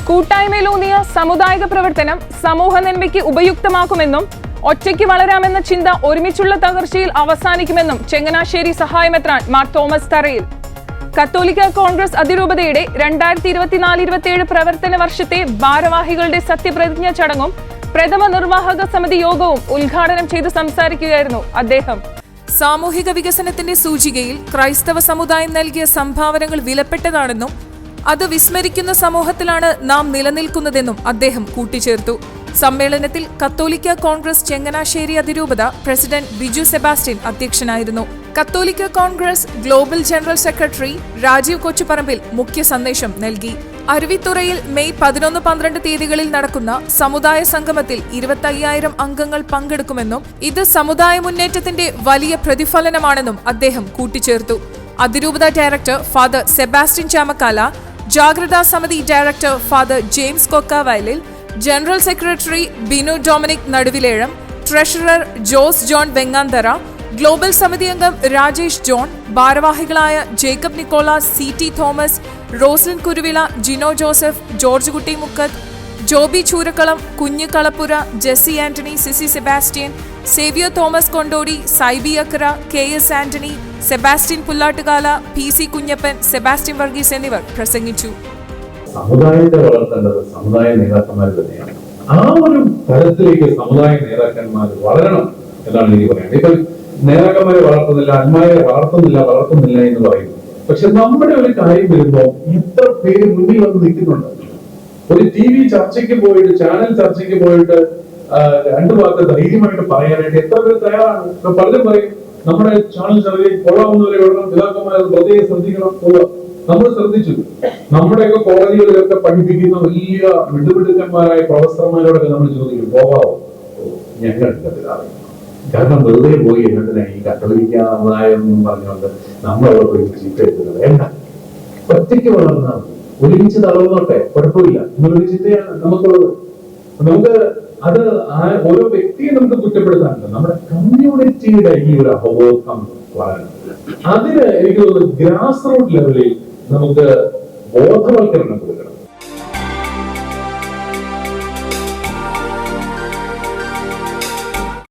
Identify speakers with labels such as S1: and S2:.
S1: കൂട്ടായ്മയിലൂന്നിയ സാമുദായിക പ്രവർത്തനം സമൂഹ നന്മയ്ക്ക് ഉപയുക്തമാക്കുമെന്നും ഒറ്റയ്ക്ക് വളരാമെന്ന ചിന്ത ഒരുമിച്ചുള്ള തകർച്ചയിൽ അവസാനിക്കുമെന്നും ചങ്ങനാശ്ശേരി സഹായമെത്രാൻ മാർ തോമസ് തറയിൽ. കത്തോലിക്ക കോൺഗ്രസ് അതിരൂപതയുടെ 2024-27 പ്രവർത്തന വർഷത്തെ ഭാരവാഹികളുടെ സത്യപ്രതിജ്ഞ ചടങ്ങും പ്രഥമ നിർവാഹക സമിതി യോഗവും ഉദ്ഘാടനം ചെയ്ത് സംസാരിക്കുകയായിരുന്നു അദ്ദേഹം. സാമൂഹിക വികസനത്തിന്റെ സൂചികയിൽ ക്രൈസ്തവ സമുദായം നൽകിയ സംഭാവനകൾ വിലപ്പെട്ടതാണെന്നും അത് വിസ്മരിക്കുന്ന സമൂഹത്തിലാണ് നാം നിലനിൽക്കുന്നതെന്നും അദ്ദേഹം കൂട്ടിച്ചേർത്തു. സമ്മേളനത്തിൽ കത്തോലിക്ക കോൺഗ്രസ് ചങ്ങനാശ്ശേരി അതിരൂപത പ്രസിഡന്റ് ബിജു സെബാസ്റ്റ്യൻ അധ്യക്ഷനായിരുന്നു. കത്തോലിക്ക congress global general secretary Rajeev Kochuparambil മുഖ്യ സന്ദേശം നൽകി. അരുവിത്തുറയിൽ മെയ് 11-12 തീയതികളിൽ നടക്കുന്ന സമുദായ സംഗമത്തിൽ 25,000 അംഗങ്ങൾ പങ്കെടുക്കുമെന്നും ഇത് സമുദായ മുന്നേറ്റത്തിന്റെ വലിയ പ്രതിഫലനമാണെന്നും അദ്ദേഹം കൂട്ടിച്ചേർത്തു. അതിരൂപത ഡയറക്ടർ ഫാദർ സെബാസ്റ്റ്യൻ ചാമക്കാല, ജാഗ്രതാ സമിതി director father James Kokkavayalil, general secretary Binu Dominic Naduvilezham, treasurer Jose John Venganthara, global സമിതി അംഗം രാജേഷ് ജോൺ, ഭാരവാഹികളായ Jacob Nicholas, CT Thomas, Roslin Kuruvila, Jino Joseph, George Kutty Mukkath, Joby Choorakkalam, Kunju Kalappura, Jessy Antony, Cissy Sebastian, Xavier Thomas Kondody, Saiby Akra, KS Antony, Sebastian Pullattukala, PC Kunjappan, Sebastian Varghese എന്നിവർ പ്രസംഗിച്ചു.
S2: സമുദായത്തെ വളർത്തേണ്ടത് സമുദായ നേതാക്കന്മാർ തന്നെയാണ്. ആ ഒരു തലത്തിലേക്ക് സമുദായ നേതാക്കന്മാർ വളരണം എന്നാണ് എനിക്ക് പറയുന്നത്. ഇപ്പൊ നേതാക്കന്മാരെ വളർത്തുന്നില്ല, അന്മാരെ വളർത്തുന്നില്ല എന്ന് പറയുന്നു. പക്ഷെ നമ്മുടെ ഒരു കാര്യം വരുമ്പോ ഇത്ര പേര് മുന്നിൽ വന്ന് നിൽക്കുന്നുണ്ട്. ഒരു TV ചർച്ചയ്ക്ക് പോയിട്ട്, ചാനൽ ചർച്ചയ്ക്ക് പോയിട്ട് രണ്ടു വാക്ക് ധൈര്യമായിട്ട് പറയാനായിട്ട് എത്ര പേര് തയ്യാറാണ്? ഇപ്പൊ പലരും പറയും നമ്മുടെ ചാനൽ ചർച്ചയിൽ കൊള്ളാവുന്നവരെ വേണം, നേതാക്കന്മാരെ പ്രത്യേകം ശ്രദ്ധിക്കണം. നമ്മൾ ശ്രദ്ധിച്ചു, നമ്മുടെയൊക്കെ കോളേജുകളിലൊക്കെ പഠിപ്പിക്കുന്ന വലിയ മിടുമിടുക്കന്മാരായ പ്രൊഫസർമാരോടൊക്കെ നമ്മൾ ചോദിക്കും, പോകാവോ? ഞങ്ങൾക്ക് പിതാവ്. കാരണം വെറുതെ പോയി എന്നിട്ട് ഈ കത്തോലിക്ക സമുദായം എന്നും പറഞ്ഞുകൊണ്ട് നമ്മളവിടെ പോയി ചിത്ത എത്തുന്നത് വേണ്ട. ഒറ്റയ്ക്ക് വളർന്നാൽ ഒരുമിച്ച് തളർന്നോട്ടെ, കുഴപ്പമില്ല എന്നൊരു ചിന്തയാണ് നമുക്കുള്ളത്. നമുക്ക് അത് ഓരോ വ്യക്തിയെ നമുക്ക് കുറ്റപ്പെടുത്താനുണ്ട്. നമ്മുടെ കമ്മ്യൂണിറ്റിയുടെ ഈ ഒരു അവബോധം വളരണം. അതിന് എനിക്ക് തോന്നുന്നു ഗ്രാസ് റൂട്ട് ലെവലിൽ നമുക്ക് ബോധവൽക്കരണം കൊടുക്കണം.